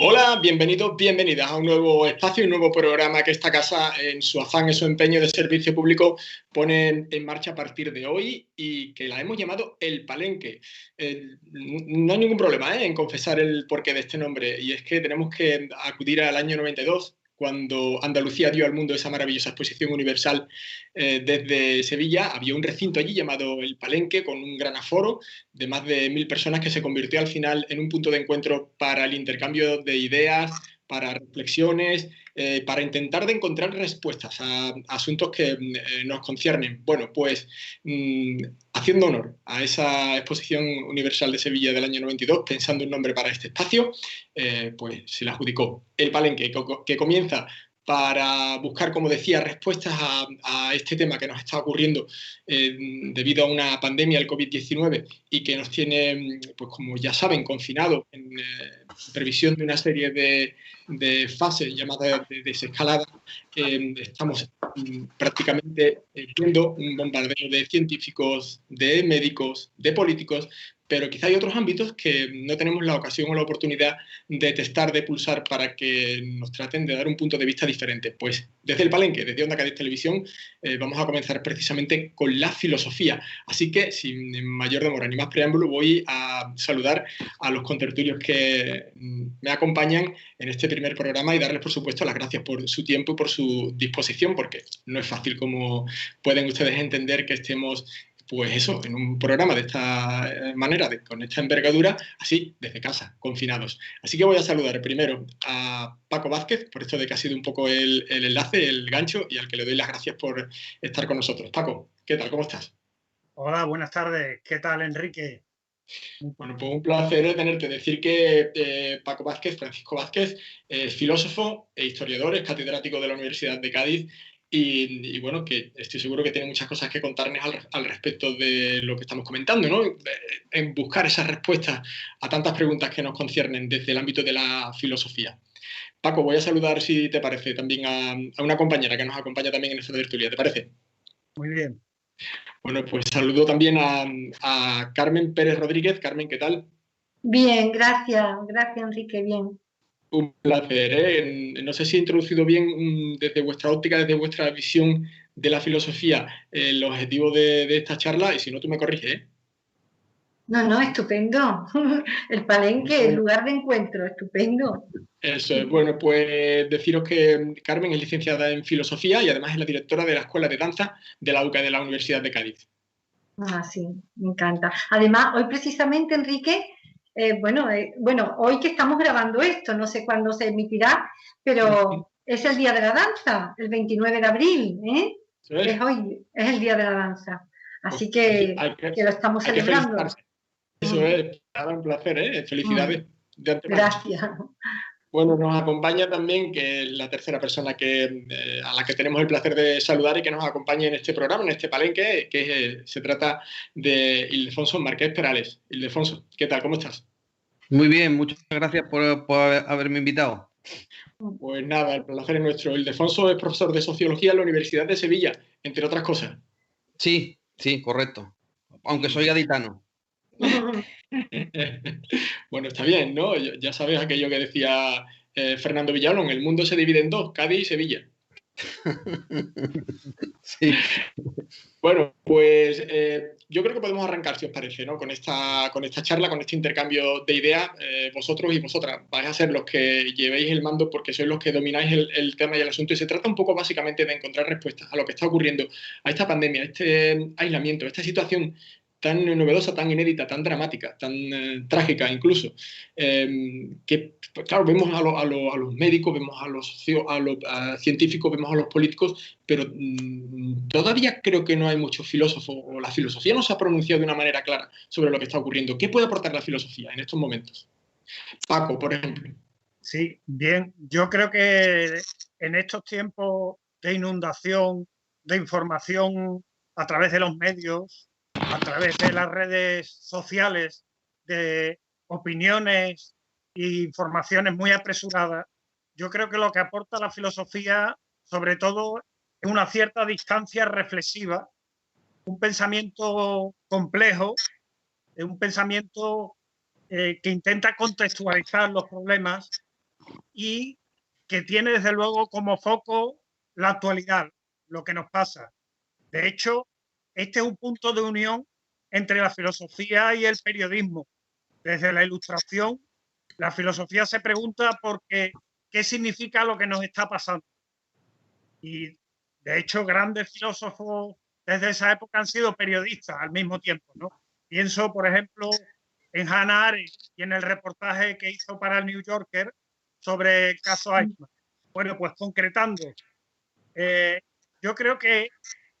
Hola, bienvenidos, bienvenidas a un nuevo espacio, un nuevo programa que esta casa, en su afán, en su empeño de servicio público, pone en marcha a partir de hoy y que la hemos llamado El Palenque. No hay ningún problema, en confesar el porqué de este nombre, y es que tenemos que acudir al año 92, cuando Andalucía dio al mundo esa maravillosa exposición universal desde Sevilla. Había un recinto allí llamado El Palenque, con un gran aforo de más de 1000 personas, que se convirtió al final en un punto de encuentro para el intercambio de ideas, para reflexiones, para intentar de encontrar respuestas a asuntos que nos conciernen. Bueno, pues haciendo honor a esa exposición universal de Sevilla del año 92, pensando un nombre para este espacio, pues se le adjudicó El Palenque, que comienza para buscar, como decía, respuestas a este tema que nos está ocurriendo debido a una pandemia, el COVID-19, y que nos tiene, pues como ya saben, confinados en previsión de una serie de fases llamadas de desescalada. Estamos prácticamente viendo un bombardeo de científicos, de médicos, de políticos, pero quizá hay otros ámbitos que no tenemos la ocasión o la oportunidad de testar, de pulsar, para que nos traten de dar un punto de vista diferente. Pues desde el Palenque, desde Onda Cádiz Televisión, vamos a comenzar precisamente con la filosofía. Así que, sin mayor demora ni más preámbulo, voy a saludar a los contertulios que me acompañan en este primer programa y darles, por supuesto, las gracias por su tiempo y por su disposición, porque no es fácil, como pueden ustedes entender, que estemos, pues eso, en un programa de esta manera, con esta envergadura, así, desde casa, confinados. Así que voy a saludar primero a Paco Vázquez, por esto de que ha sido un poco el enlace, el gancho, y al que le doy las gracias por estar con nosotros. Paco, ¿qué tal? ¿Cómo estás? Hola, buenas tardes. ¿Qué tal, Enrique? Bueno, pues un placer tenerte. Decir que Paco Vázquez, Francisco Vázquez, es filósofo e historiador, es catedrático de la Universidad de Cádiz bueno, que estoy seguro que tiene muchas cosas que contarnos al respecto de lo que estamos comentando, ¿no? En buscar esas respuestas a tantas preguntas que nos conciernen desde el ámbito de la filosofía. Paco, voy a saludar, si te parece, también a una compañera que nos acompaña también en esta tertulia. ¿Te parece? Muy bien. Bueno, pues saludo también a Carmen Pérez Rodríguez. Carmen, ¿qué tal? Bien, gracias Enrique, bien. Un placer, ¿eh? No sé si he introducido bien, desde vuestra óptica, desde vuestra visión de la filosofía, el objetivo de esta charla, y si no, tú me corriges, ¿eh? No, estupendo. El Palenque, el lugar de encuentro, estupendo. Eso es. Bueno, pues deciros que Carmen es licenciada en filosofía y además es la directora de la Escuela de Danza de la UCA, de la Universidad de Cádiz. Ah, sí, me encanta. Además, hoy precisamente, Enrique, bueno, hoy que estamos grabando esto, no sé cuándo se emitirá, pero es el Día de la Danza, el 29 de abril, ¿eh? ¿Eso es? Es hoy, es el Día de la Danza. Pues Así que lo estamos hay que celebrando. felicitarse. Eso es, nada, un placer, ¿eh? Felicidades de antemano. Gracias. Bueno, nos acompaña también, que es la tercera persona a la que tenemos el placer de saludar y que nos acompaña en este programa, en este palenque, que se trata de Ildefonso Márquez Perales. Ildefonso, ¿qué tal? ¿Cómo estás? Muy bien, muchas gracias por haberme invitado. Pues nada, el placer es nuestro. Ildefonso es profesor de Sociología en la Universidad de Sevilla, entre otras cosas. Sí, correcto. Aunque soy gaditano. Bueno, está bien, ¿no? Ya sabes aquello que decía Fernando Villalón: el mundo se divide en dos, Cádiz y Sevilla. Sí. Bueno, pues yo creo que podemos arrancar, si os parece, ¿no? Con esta charla, con este intercambio de ideas. Vosotros y vosotras vais a ser los que llevéis el mando, porque sois los que domináis el tema y el asunto, y se trata un poco básicamente de encontrar respuestas a lo que está ocurriendo, a esta pandemia, a este aislamiento, a esta situación tan novedosa, tan inédita, tan dramática, tan trágica incluso, que, pues, claro, vemos a los médicos, vemos a los científicos, vemos a los políticos, pero todavía creo que no hay muchos filósofos, o la filosofía no se ha pronunciado de una manera clara sobre lo que está ocurriendo. ¿Qué puede aportar la filosofía en estos momentos? Paco, por ejemplo. Sí, bien. Yo creo que en estos tiempos de inundación de información a través de los medios, a través de las redes sociales, de opiniones e informaciones muy apresuradas, yo creo que lo que aporta la filosofía, sobre todo, es una cierta distancia reflexiva, un pensamiento complejo, un pensamiento que intenta contextualizar los problemas y que tiene desde luego como foco la actualidad, lo que nos pasa. De hecho, este es un punto de unión entre la filosofía y el periodismo. Desde la Ilustración, la filosofía se pregunta por qué significa lo que nos está pasando. Y, de hecho, grandes filósofos desde esa época han sido periodistas al mismo tiempo, ¿no? Pienso, por ejemplo, en Hannah Arendt y en el reportaje que hizo para el New Yorker sobre el caso Eichmann. Bueno, pues concretando, yo creo que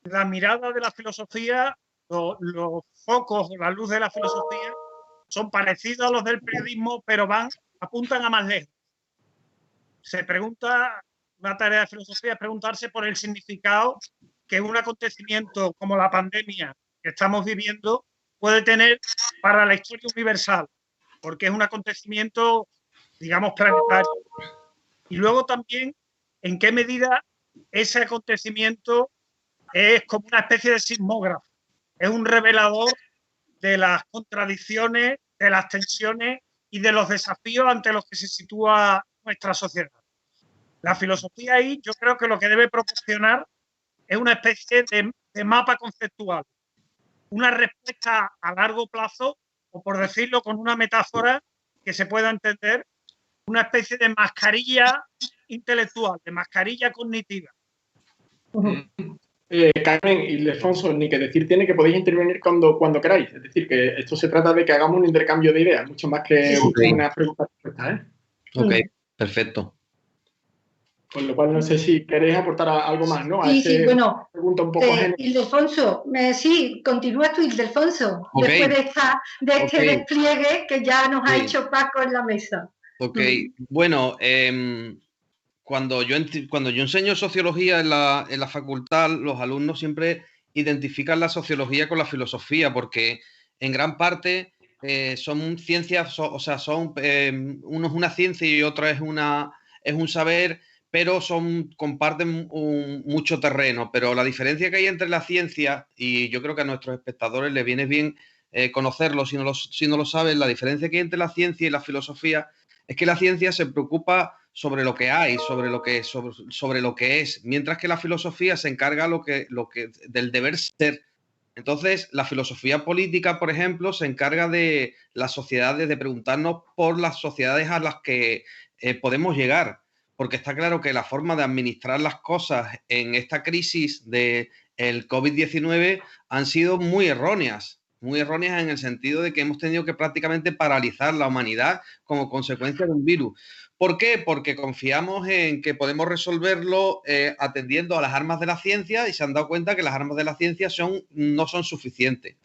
la mirada de la filosofía, los focos, la luz de la filosofía, son parecidos a los del periodismo, pero apuntan a más lejos. Se pregunta, una tarea de filosofía es preguntarse por el significado que un acontecimiento como la pandemia que estamos viviendo puede tener para la historia universal, porque es un acontecimiento, digamos, planetario. Y luego también, en qué medida ese acontecimiento es como una especie de sismógrafo, es un revelador de las contradicciones, de las tensiones y de los desafíos ante los que se sitúa nuestra sociedad. La filosofía ahí yo creo que lo que debe proporcionar es una especie de mapa conceptual, una respuesta a largo plazo, o por decirlo con una metáfora que se pueda entender, una especie de mascarilla intelectual, de mascarilla cognitiva. Carmen y Ildefonso, ni que decir tiene que podéis intervenir cuando queráis. Es decir, que esto se trata de que hagamos un intercambio de ideas, mucho más que una pregunta respuesta, ¿eh? Ok, perfecto. Con lo cual, no sé si queréis aportar algo más, ¿no? Sí, bueno, pregunta un poco Ildefonso, sí, continúa tú, Ildefonso, Okay. después de este despliegue que ya nos ha hecho Paco en la mesa. Ok, bueno, cuando yo enseño sociología en la facultad, los alumnos siempre identifican la sociología con la filosofía, porque en gran parte son ciencias, o sea, uno es una ciencia y otra es un saber, pero comparten mucho terreno. Pero la diferencia que hay entre la ciencia, y yo creo que a nuestros espectadores les viene bien conocerlo si no lo saben, la diferencia que hay entre la ciencia y la filosofía es que la ciencia se preocupa sobre lo que hay, sobre lo que es, mientras que la filosofía se encarga del deber ser. Entonces, la filosofía política, por ejemplo, se encarga de las sociedades, de preguntarnos por las sociedades a las que podemos llegar, porque está claro que la forma de administrar las cosas en esta crisis del COVID-19 han sido muy erróneas en el sentido de que hemos tenido que prácticamente paralizar la humanidad como consecuencia de un virus. ¿Por qué? Porque confiamos en que podemos resolverlo atendiendo a las armas de la ciencia y se han dado cuenta que las armas de la ciencia no son suficientes.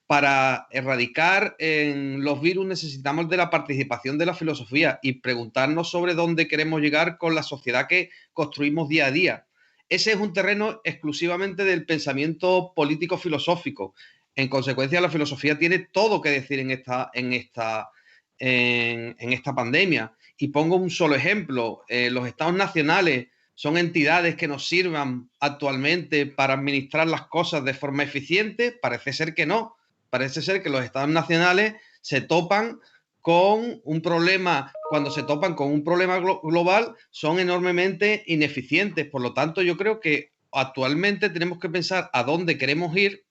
Para erradicar los virus necesitamos de la participación de la filosofía y preguntarnos sobre dónde queremos llegar con la sociedad que construimos día a día. Ese es un terreno exclusivamente del pensamiento político-filosófico. En consecuencia, la filosofía tiene todo que decir en esta pandemia. Y pongo un solo ejemplo. Los estados nacionales son entidades que nos sirvan actualmente para administrar las cosas de forma eficiente. Parece ser que no. Parece ser que los estados nacionales se topan con un problema, cuando se topan con un problema global, son enormemente ineficientes. Por lo tanto, yo creo que actualmente tenemos que pensar a dónde queremos ir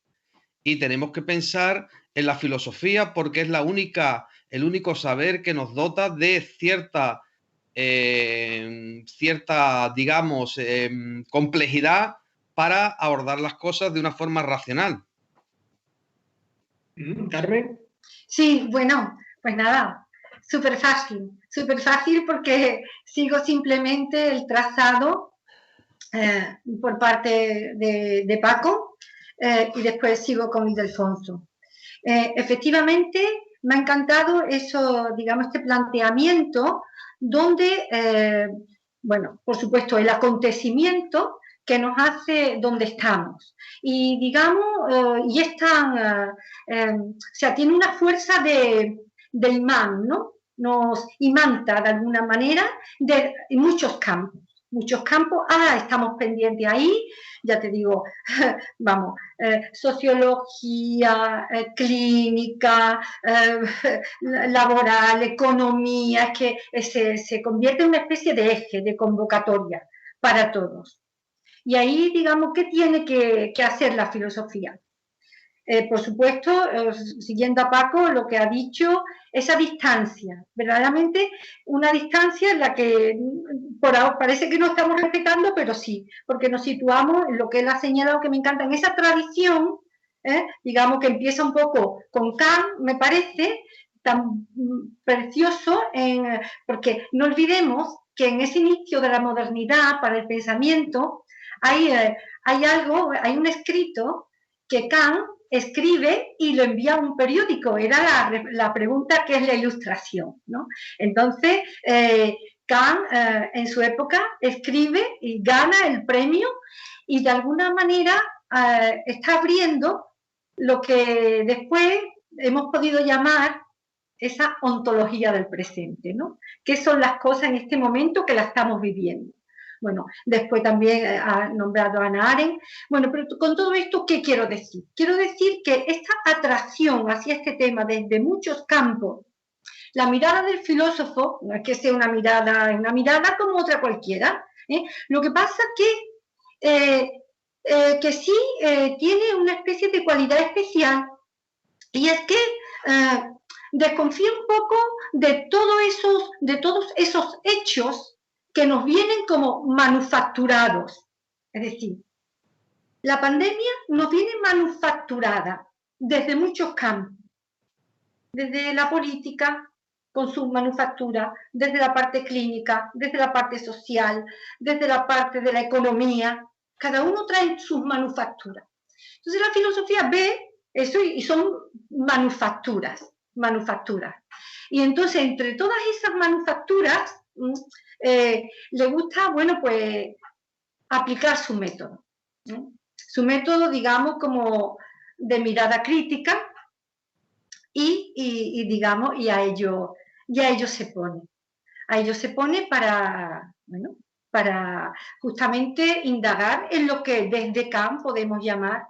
y tenemos que pensar en la filosofía porque es el único saber que nos dota de cierta digamos, complejidad para abordar las cosas de una forma racional. Carmen. Sí, bueno, pues nada, súper fácil porque sigo simplemente el trazado por parte de Paco y después sigo con Ildefonso. Efectivamente, me ha encantado eso, digamos, este planteamiento donde, bueno, por supuesto, el acontecimiento que nos hace donde estamos. Y digamos, o sea, tiene una fuerza de imán, ¿no? Nos imanta de alguna manera en muchos campos. muchos campos. Estamos pendientes ahí, ya te digo, vamos, sociología, clínica, laboral, economía, es que se convierte en una especie de eje, de convocatoria para todos. Y ahí, digamos, ¿qué tiene que hacer la filosofía? Por supuesto, siguiendo a Paco, lo que ha dicho, esa distancia, verdaderamente una distancia en la que por ahora parece que no estamos respetando, pero sí, porque nos situamos en lo que él ha señalado, que me encanta, en esa tradición, digamos, que empieza un poco con Kant, me parece, tan precioso, porque no olvidemos que en ese inicio de la modernidad para el pensamiento hay un escrito que Kant escribe y lo envía a un periódico. Era la pregunta, ¿qué es la ilustración? ¿No? Entonces, Kant en su época escribe y gana el premio y de alguna manera está abriendo lo que después hemos podido llamar esa ontología del presente, ¿no? ¿Qué son las cosas en este momento que la estamos viviendo? Bueno, después también ha nombrado a Hannah Arendt. Bueno, pero con todo esto, ¿qué quiero decir? Quiero decir que esta atracción hacia este tema desde muchos campos, la mirada del filósofo, no es que sea una mirada como otra cualquiera, lo que pasa que sí tiene una especie de cualidad especial, y es que desconfía un poco de todos esos hechos que nos vienen como manufacturados. Es decir, la pandemia nos viene manufacturada desde muchos campos, desde la política con su manufactura, desde la parte clínica, desde la parte social, desde la parte de la economía. Cada uno trae sus manufacturas. Entonces la filosofía ve eso y son manufacturas. Y entonces entre todas esas manufacturas le gusta, bueno, pues aplicar su método. Su método, digamos, como de mirada crítica y digamos, y a ello se pone. A ello se pone para, bueno, para justamente indagar en lo que desde Kant podemos llamar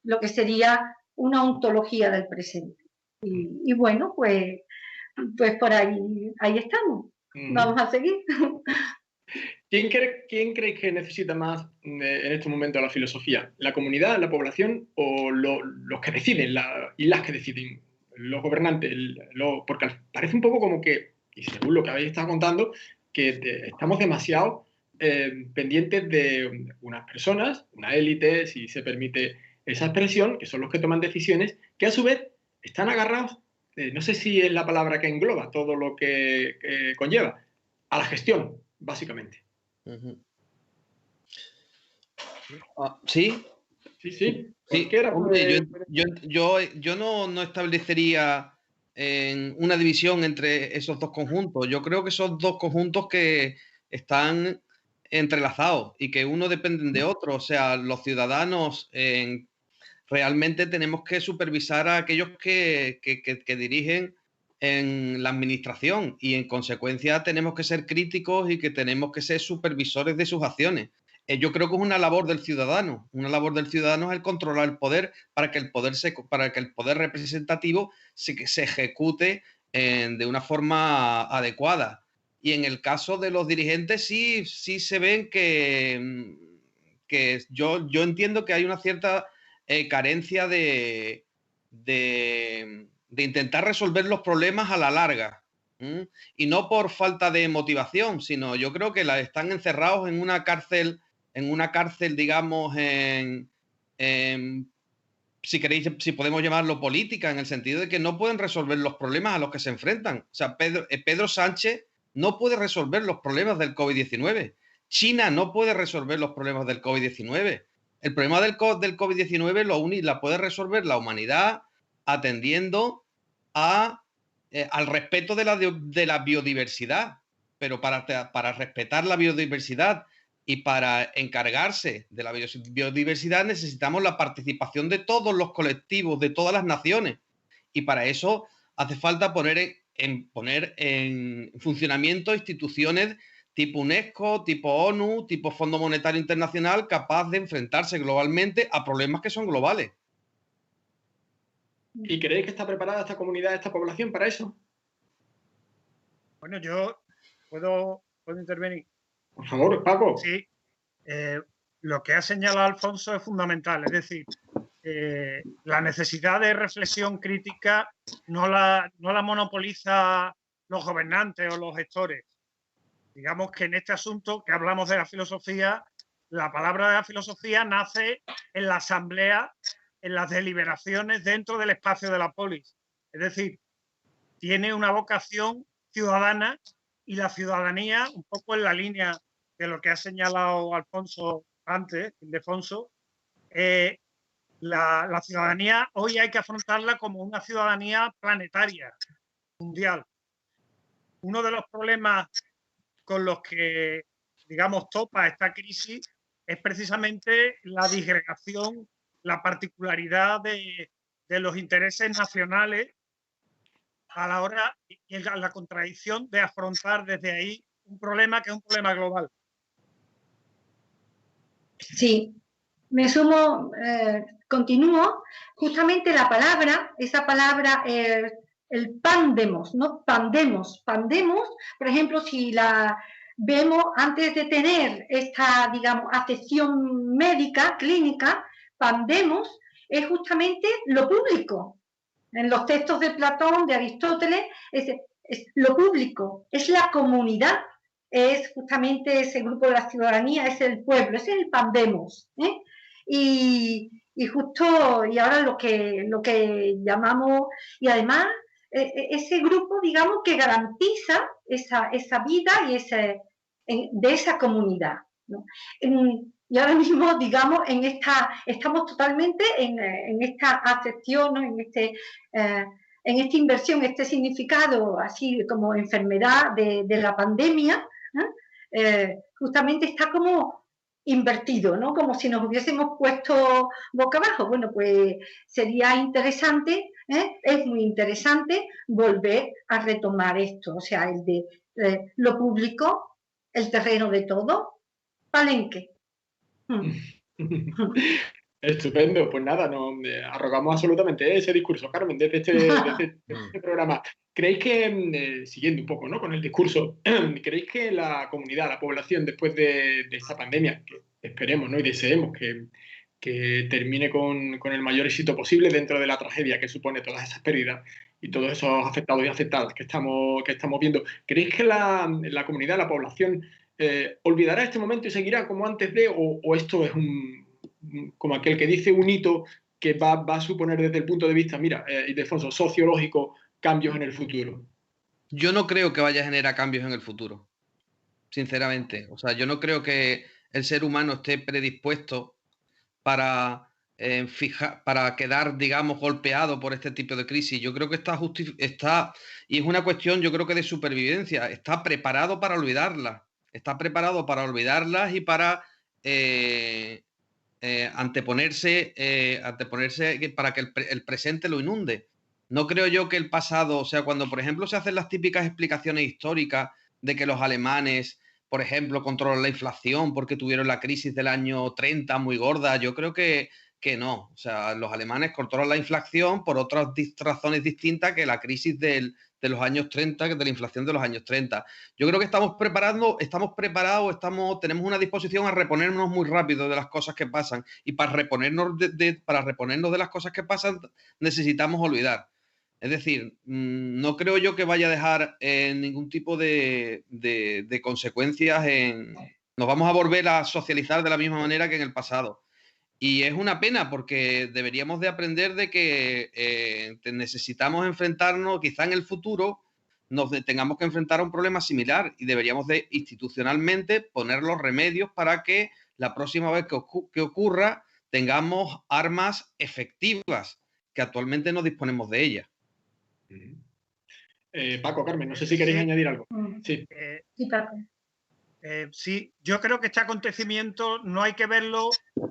lo que sería una ontología del presente. Y bueno, pues por ahí estamos. Vamos a seguir. ¿Quién creéis que necesita más en este momento la filosofía? ¿La comunidad, la población o los que deciden y las que deciden? Los gobernantes. Porque parece un poco como que, y según lo que habéis estado contando, que estamos demasiado pendientes de unas personas, una élite, si se permite esa expresión, que son los que toman decisiones, que a su vez están agarrados, no sé si es la palabra que engloba todo lo que conlleva, a la gestión, básicamente. Sí. Sí. Hombre, yo no establecería una división entre esos dos conjuntos. Yo creo que son dos conjuntos que están entrelazados y que uno dependen de otro. O sea, los ciudadanos realmente tenemos que supervisar a aquellos que dirigen en la administración y en consecuencia tenemos que ser críticos y que tenemos que ser supervisores de sus acciones. Yo creo que es una labor del ciudadano. Una labor del ciudadano es el controlar el poder para que el poder representativo se ejecute de una forma adecuada. Y en el caso de los dirigentes sí se ven que yo entiendo que hay una cierta carencia de intentar resolver los problemas a la larga. Y no por falta de motivación, sino yo creo que están encerrados en una cárcel, digamos, si podemos llamarlo política, en el sentido de que no pueden resolver los problemas a los que se enfrentan. O sea, Pedro Sánchez no puede resolver los problemas del COVID-19. China no puede resolver los problemas del COVID-19. El problema del COVID-19 la puede resolver la humanidad atendiendo al respeto de la biodiversidad. Pero para respetar la biodiversidad y para encargarse de la biodiversidad necesitamos la participación de todos los colectivos, de todas las naciones. Y para eso hace falta poner en funcionamiento instituciones tipo UNESCO, tipo ONU, tipo Fondo Monetario Internacional, capaz de enfrentarse globalmente a problemas que son globales. ¿Y creéis que está preparada esta comunidad, esta población para eso? Bueno, yo puedo intervenir. Por favor, Paco. Sí, lo que ha señalado Alfonso es fundamental, es decir, la necesidad de reflexión crítica no la monopoliza los gobernantes o los gestores. Digamos que en este asunto que hablamos de la filosofía, la palabra de la filosofía nace en la asamblea, en las deliberaciones dentro del espacio de la polis. Es decir, tiene una vocación ciudadana y la ciudadanía, un poco en la línea de lo que ha señalado Alfonso antes, Ildefonso, la ciudadanía hoy hay que afrontarla como una ciudadanía planetaria, mundial. Uno de los problemas con los que, digamos, topa esta crisis es precisamente la disgregación, la particularidad de los intereses nacionales a la hora y la contradicción de afrontar desde ahí un problema que es un problema global. Sí, me sumo, continúo. Justamente la palabra, esa palabra, el pandemos, ¿no? Pandemos, por ejemplo, si la vemos antes de tener esta, digamos, afección médica, clínica, pandemos es justamente lo público. En los textos de Platón, de Aristóteles, es lo público, es la comunidad, es justamente ese grupo de la ciudadanía, es el pueblo, es el pandemos. Y justo, y ahora lo que llamamos, y además ese grupo, digamos, que garantiza esa vida y de esa comunidad, ¿no? Y ahora mismo, digamos, estamos totalmente en esta acepción, ¿no? En esta inversión, este significado así como enfermedad de la pandemia, ¿no? Justamente está como invertido, ¿no? Como si nos hubiésemos puesto boca abajo. Bueno, pues sería interesante, es muy interesante volver a retomar esto, o sea, el de lo público, el terreno de todo, palenque. Estupendo, pues nada, nos arrogamos absolutamente ese discurso, Carmen, desde este programa. ¿Creéis que, siguiendo un poco, ¿no?, con el discurso, creéis que la comunidad, la población, después de esta pandemia, que esperemos, ¿no?, y deseemos que termine con el mayor éxito posible dentro de la tragedia que supone todas esas pérdidas y todos esos afectados y afectadas que estamos viendo, ¿creéis que la comunidad, la población, olvidará este momento y seguirá como antes de, o esto es como aquel que dice un hito que va a suponer desde el punto de vista, mira, Ildefonso, sociológico, cambios en el futuro? Yo no creo que vaya a generar cambios en el futuro, sinceramente. O sea, yo no creo que el ser humano esté predispuesto para para quedar, digamos, golpeado por este tipo de crisis. Yo creo que está, y es una cuestión, yo creo que de supervivencia, está preparado para olvidarlas. Está preparado para olvidarlas y para anteponerse para que el presente lo inunde. No creo yo que el pasado, o sea, cuando por ejemplo se hacen las típicas explicaciones históricas de que los alemanes, por ejemplo, controlan la inflación porque tuvieron la crisis del año 30 muy gorda, yo creo que no. O sea, los alemanes controlan la inflación por otras razones distintas que la crisis de los años 30, de la inflación de los años 30. Yo creo que estamos preparados, tenemos una disposición a reponernos muy rápido de las cosas que pasan, y para reponernos de las cosas que pasan necesitamos olvidar. Es decir, no creo yo que vaya a dejar ningún tipo de consecuencias nos vamos a volver a socializar de la misma manera que en el pasado. Y es una pena porque deberíamos de aprender de que necesitamos enfrentarnos, quizá en el futuro tengamos que enfrentar a un problema similar, y deberíamos de institucionalmente poner los remedios para que la próxima vez que ocurra tengamos armas efectivas, que actualmente no disponemos de ellas. Paco, Carmen, no sé si queréis añadir algo. Sí, Paco. Sí, yo creo que este acontecimiento no hay que verlo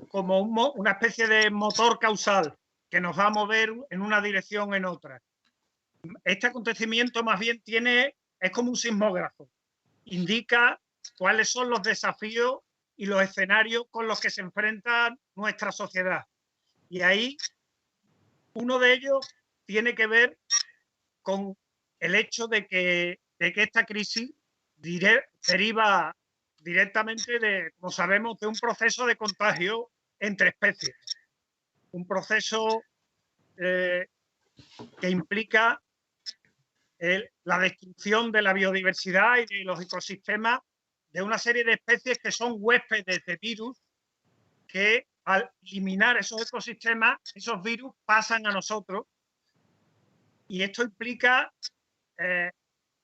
como una especie de motor causal que nos va a mover en una dirección o en otra. Este acontecimiento más bien es como un sismógrafo. Indica cuáles son los desafíos y los escenarios con los que se enfrenta nuestra sociedad. Y ahí uno de ellos tiene que ver con el hecho de que esta crisis deriva directamente como sabemos, de un proceso de contagio entre especies. Un proceso que implica la destrucción de la biodiversidad y de los ecosistemas de una serie de especies que son huéspedes de virus que al eliminar esos ecosistemas, esos virus pasan a nosotros. Y esto implica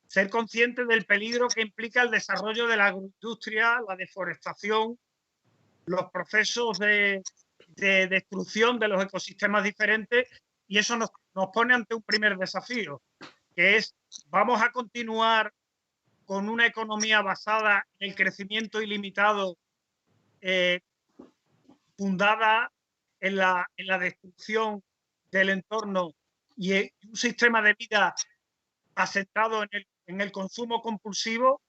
ser consciente del peligro que implica el desarrollo de la agroindustria, la deforestación, los procesos de destrucción de los ecosistemas diferentes, y eso nos pone ante un primer desafío, que es: ¿vamos a continuar con una economía basada en el crecimiento ilimitado, fundada en la destrucción del entorno y un sistema de vida asentado en el consumo compulsivo?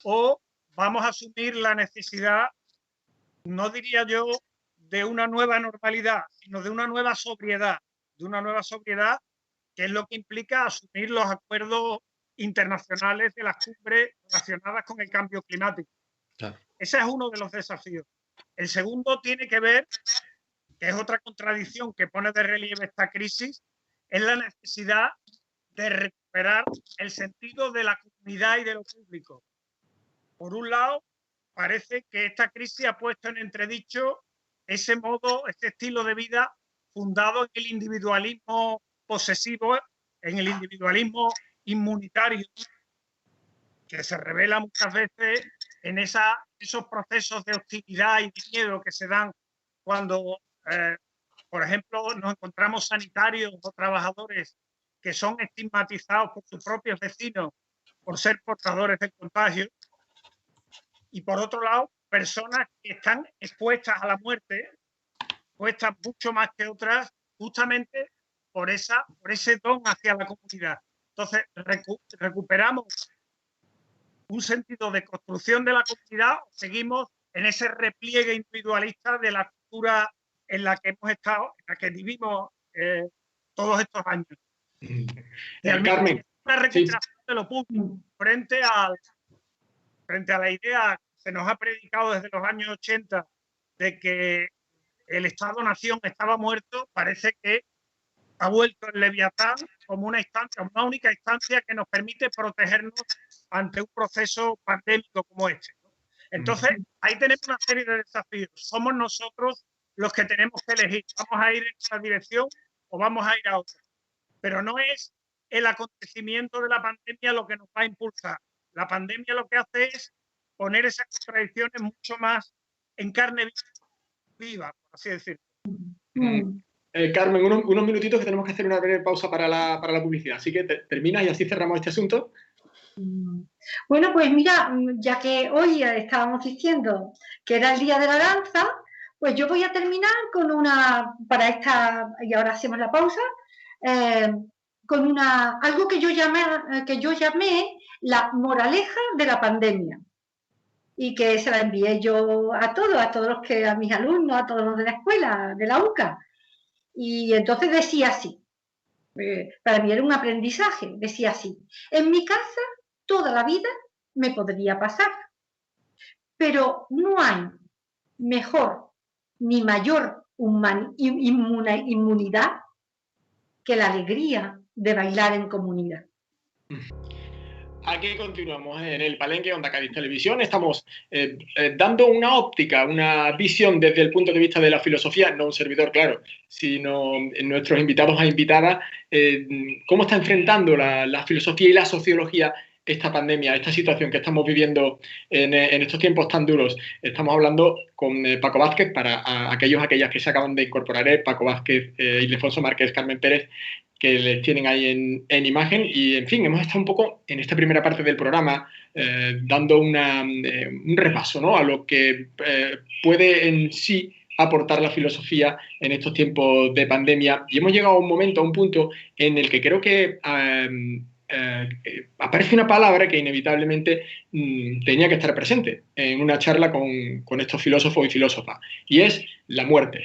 ¿O vamos a asumir la necesidad, no diría yo de una nueva normalidad, sino de una nueva sobriedad, que es lo que implica asumir los acuerdos internacionales de las cumbres relacionadas con el cambio climático? Claro. Ese es uno de los desafíos. El segundo tiene que ver, que es otra contradicción que pone de relieve esta crisis, es la necesidad de recuperar el sentido de la comunidad y de lo público. Por un lado, parece que esta crisis ha puesto en entredicho ese modo, este estilo de vida fundado en el individualismo posesivo, en el individualismo inmunitario, que se revela muchas veces en esos procesos de hostilidad y de miedo que se dan cuando, por ejemplo, nos encontramos sanitarios o trabajadores que son estigmatizados por sus propios vecinos por ser portadores del contagio. Y por otro lado, personas que están expuestas a la muerte, expuestas mucho más que otras, justamente por ese don hacia la comunidad. Entonces, recuperamos un sentido de construcción de la comunidad, o seguimos en ese repliegue individualista de la cultura en la que hemos estado, en la que vivimos todos estos años. Y al mismo tiempo, una recuperación de lo público frente a la idea que se nos ha predicado desde los años 80 de que el Estado-Nación estaba muerto. Parece que ha vuelto el Leviatán como una única instancia que nos permite protegernos ante un proceso pandémico como este, ¿no? Entonces, ahí tenemos una serie de desafíos. Somos nosotros los que tenemos que elegir. ¿Vamos a ir en esa dirección o vamos a ir a otra? Pero no es el acontecimiento de la pandemia lo que nos va a impulsar. La pandemia lo que hace es poner esas contradicciones mucho más en carne viva, por así decirlo. Carmen, unos minutitos que tenemos que hacer una breve pausa para la publicidad. Así que terminas y así cerramos este asunto. Bueno, pues mira, ya que hoy estábamos diciendo que era el Día de la Danza, pues yo voy a terminar con y ahora hacemos la pausa, con algo que yo llamé la moraleja de la pandemia, y que se la envié yo a mis alumnos, a todos los de la escuela, de la UCA. Y entonces decía así, para mí era un aprendizaje, decía así: en mi casa toda la vida me podría pasar, pero no hay mejor ni mayor inmunidad que la alegría de bailar en comunidad. Aquí continuamos en el Palenque Onda Cádiz Televisión. Estamos dando una óptica, una visión desde el punto de vista de la filosofía, no un servidor, claro, sino nuestros invitados e invitadas, cómo está enfrentando la filosofía y la sociología esta pandemia, esta situación que estamos viviendo en estos tiempos tan duros. Estamos hablando con Paco Vázquez, para aquellas que se acaban de incorporar, Paco Vázquez, Ildefonso Márquez, Carmen Pérez, que les tienen ahí en imagen. Y, en fin, hemos estado un poco en esta primera parte del programa dando un repaso, ¿no?, a lo que puede en sí aportar la filosofía en estos tiempos de pandemia. Y hemos llegado a un punto en el que creo que aparece una palabra que inevitablemente tenía que estar presente en una charla con estos filósofos y filósofas, y es la muerte.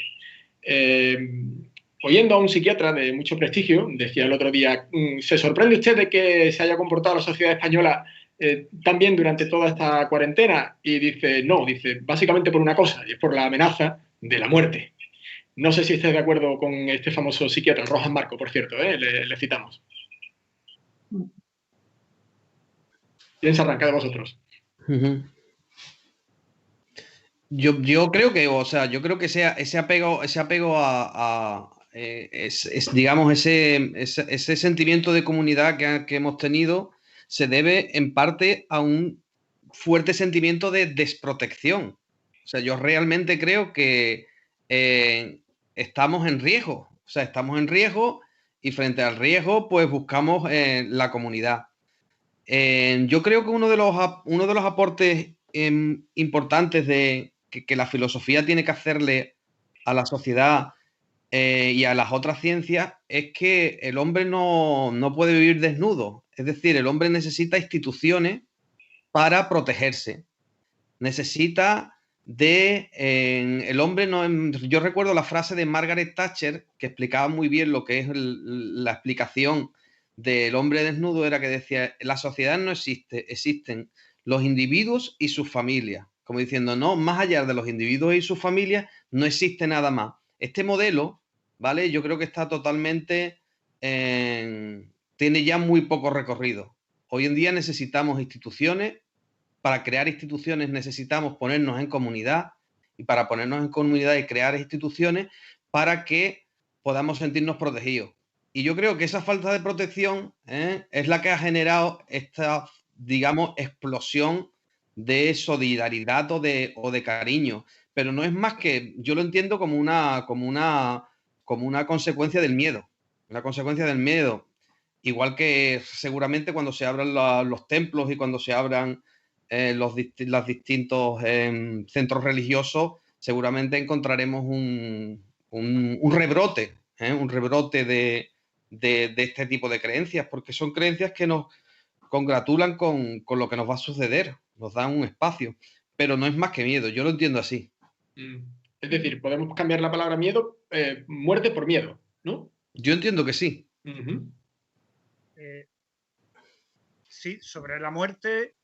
Oyendo a un psiquiatra de mucho prestigio, decía el otro día, ¿se sorprende usted de que se haya comportado la sociedad española tan bien durante toda esta cuarentena? Y dice, no, dice, básicamente por una cosa, y es por la amenaza de la muerte. No sé si estáis de acuerdo con este famoso psiquiatra, Rojas Marco, por cierto, le citamos. ¿Quién se arranca de vosotros? Yo creo que, o sea, yo creo que ese apego digamos, ese sentimiento de comunidad que hemos tenido se debe en parte a un fuerte sentimiento de desprotección. O sea, yo realmente creo que estamos en riesgo. O sea, estamos en riesgo y frente al riesgo, pues buscamos la comunidad. Yo creo que uno de los aportes importantes que la filosofía tiene que hacerle a la sociedad y a las otras ciencias es que el hombre no puede vivir desnudo. Es decir, el hombre necesita instituciones para protegerse. Necesita el hombre no... Yo recuerdo la frase de Margaret Thatcher que explicaba muy bien lo que es la explicación del hombre desnudo, era que decía, la sociedad no existe, existen los individuos y sus familias. Como diciendo, no, más allá de los individuos y sus familias, no existe nada más. Este modelo, ¿vale? Yo creo que está totalmente... tiene ya muy poco recorrido. Hoy en día necesitamos instituciones. Para crear instituciones necesitamos ponernos en comunidad, y para ponernos en comunidad y crear instituciones para que podamos sentirnos protegidos. Y yo creo que esa falta de protección es la que ha generado esta, digamos, explosión de solidaridad o de cariño. Pero no es más que, yo lo entiendo como una consecuencia del miedo. Una consecuencia del miedo. Igual que seguramente cuando se abran los templos y cuando se abran los distintos centros religiosos, seguramente encontraremos un rebrote, un rebrote de este tipo de creencias, porque son creencias que nos congratulan con lo que nos va a suceder, nos dan un espacio, pero no es más que miedo, yo lo entiendo así. Es decir, podemos cambiar la palabra miedo, muerte por miedo, ¿no? Yo entiendo que sí. Sí, sobre la muerte,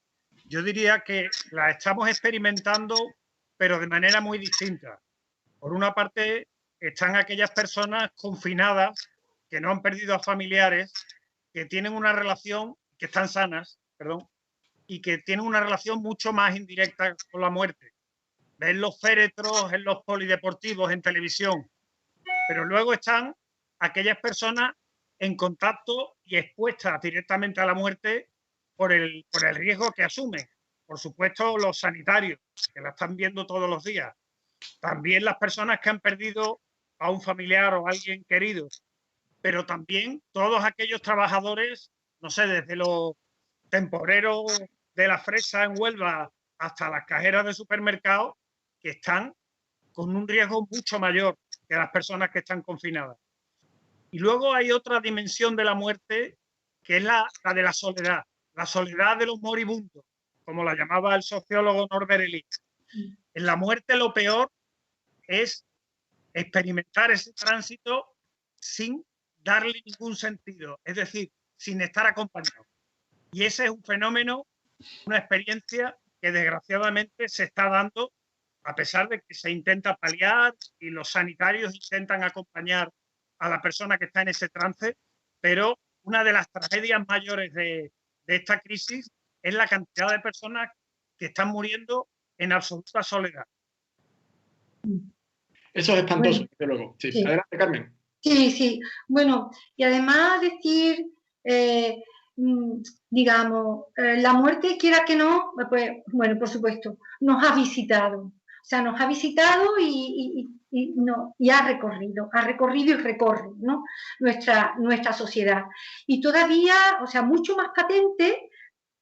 yo diría que la estamos experimentando, pero de manera muy distinta. Por una parte, están aquellas personas confinadas que no han perdido a familiares, que tienen una relación, que están sanas, perdón, y que tienen una relación mucho más indirecta con la muerte. Ven los féretros en los polideportivos, en televisión. Pero luego están aquellas personas en contacto y expuestas directamente a la muerte por el riesgo que asumen. Por supuesto, los sanitarios, que la están viendo todos los días. También las personas que han perdido a un familiar o a alguien querido. Pero también todos aquellos trabajadores, no sé, desde los temporeros de la fresa en Huelva hasta las cajeras de supermercados, que están con un riesgo mucho mayor que las personas que están confinadas. Y luego hay otra dimensión de la muerte, que es la de la soledad de los moribundos, como la llamaba el sociólogo Norbert Elias. En la muerte lo peor es experimentar ese tránsito sin darle ningún sentido, es decir, sin estar acompañado. Y ese es un fenómeno, una experiencia que desgraciadamente se está dando, a pesar de que se intenta paliar y los sanitarios intentan acompañar a la persona que está en ese trance, pero una de las tragedias mayores de esta crisis es la cantidad de personas que están muriendo en absoluta soledad. Eso es espantoso, desde luego. Sí. Sí. Adelante, Carmen. Sí. Bueno, y además decir, digamos, la muerte, quiera que no, pues, bueno, por supuesto, nos ha visitado. O sea, nos ha visitado y ha recorrido y recorre, ¿no? nuestra sociedad. Y todavía, o sea, mucho más patente,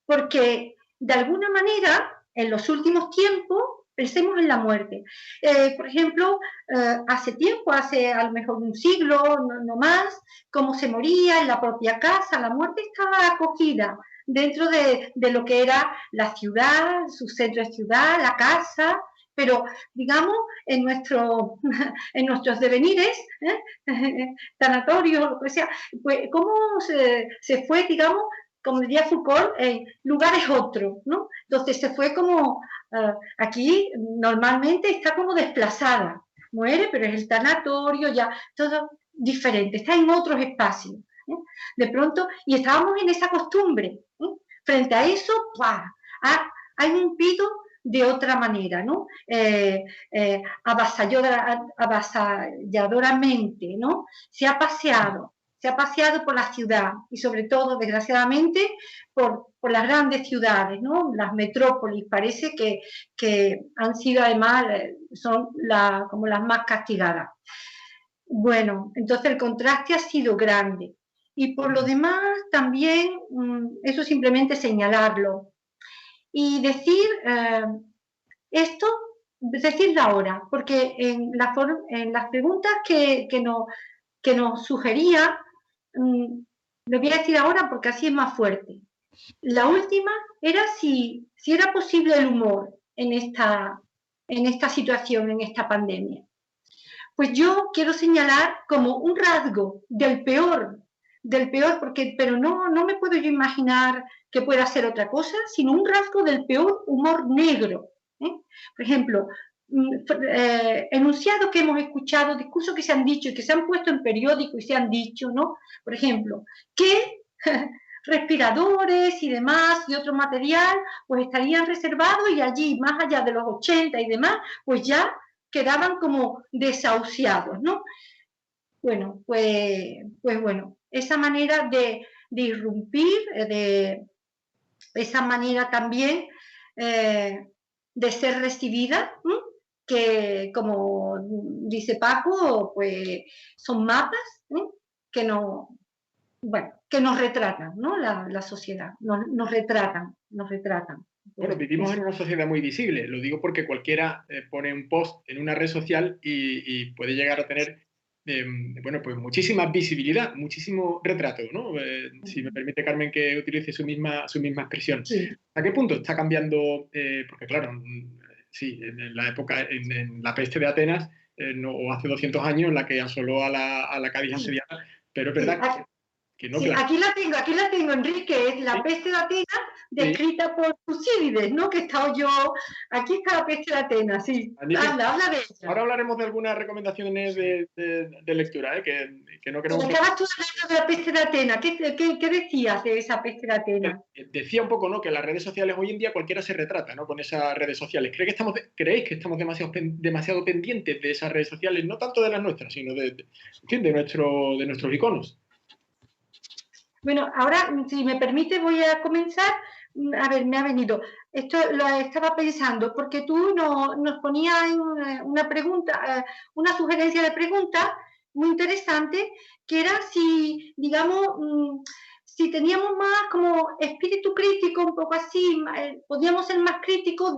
porque de alguna manera, en los últimos tiempos, Pensemos en la muerte. Por ejemplo, hace tiempo, hace a lo mejor un siglo, no más, cómo se moría en la propia casa. La muerte estaba acogida dentro de lo que era la ciudad, su centro de ciudad, la casa, pero digamos en nuestros devenires, tanatorios, lo que sea, pues cómo se fue, digamos, como diría Foucault, en lugares otros, ¿no? Entonces se fue como, aquí normalmente está como desplazada, muere, pero es el tanatorio, ya, todo diferente, está en otros espacios. De pronto, y estábamos en esa costumbre. Frente a eso, ¡pua! Hay un pito de otra manera, ¿no? Avasalladoramente, ¿no? Se ha paseado por la ciudad y sobre todo, desgraciadamente, por las grandes ciudades, ¿no? Las metrópolis, parece que han sido además, son como las más castigadas. Bueno, entonces el contraste ha sido grande. Y por lo demás, también, eso simplemente señalarlo. Y decirlo ahora, porque en las preguntas que nos sugería, lo voy a decir ahora porque así es más fuerte. La última era si era posible el humor en esta situación, en esta pandemia. Pues yo quiero señalar como un rasgo del peor, pero no me puedo yo imaginar que pueda ser otra cosa, sino un rasgo del peor humor negro. Por ejemplo, enunciados que hemos escuchado, discursos que se han dicho y que se han puesto en periódico y se han dicho, ¿no? Por ejemplo, que respiradores y demás y otro material pues estarían reservados y allí, más allá de los 80 y demás, pues ya quedaban como desahuciados, ¿no? Bueno, pues bueno, esa manera de irrumpir, esa manera también de ser recibida, que como dice Paco, pues son mapas que nos retratan, ¿no? La sociedad, nos retratan. Bueno, vivimos en una sociedad muy visible. Lo digo porque cualquiera pone un post en una red social y puede llegar a tener, bueno, pues muchísima visibilidad, muchísimo retrato, ¿no? Si me permite, Carmen, que utilice su misma expresión. Sí. ¿A qué punto está cambiando? Porque claro, sí, en la época, en la peste de Atenas, o hace 200 años, la que asoló a la Cádiz asediada, pero es verdad que no, sí, claro. Aquí la tengo, Enrique, es la peste de Atenas descrita por Tucídides, ¿no? Que he estado yo, aquí está la peste de Atenas, sí. Habla de ella. Ahora hablaremos de algunas recomendaciones de lectura, que no queremos... Acabas tú hablando de la peste de Atenas, ¿qué decías de esa peste de Atenas? Decía un poco, ¿no? Que las redes sociales hoy en día cualquiera se retrata, ¿no? Con esas redes sociales. ¿Creéis que estamos demasiado pendientes de esas redes sociales? No tanto de las nuestras, sino de nuestros iconos. Bueno, ahora, si me permite, voy a comenzar. A ver, me ha venido. Esto lo estaba pensando, porque tú nos ponías una pregunta, una sugerencia de pregunta muy interesante, que era si, digamos, si teníamos más como espíritu crítico, un poco así, podíamos ser más críticos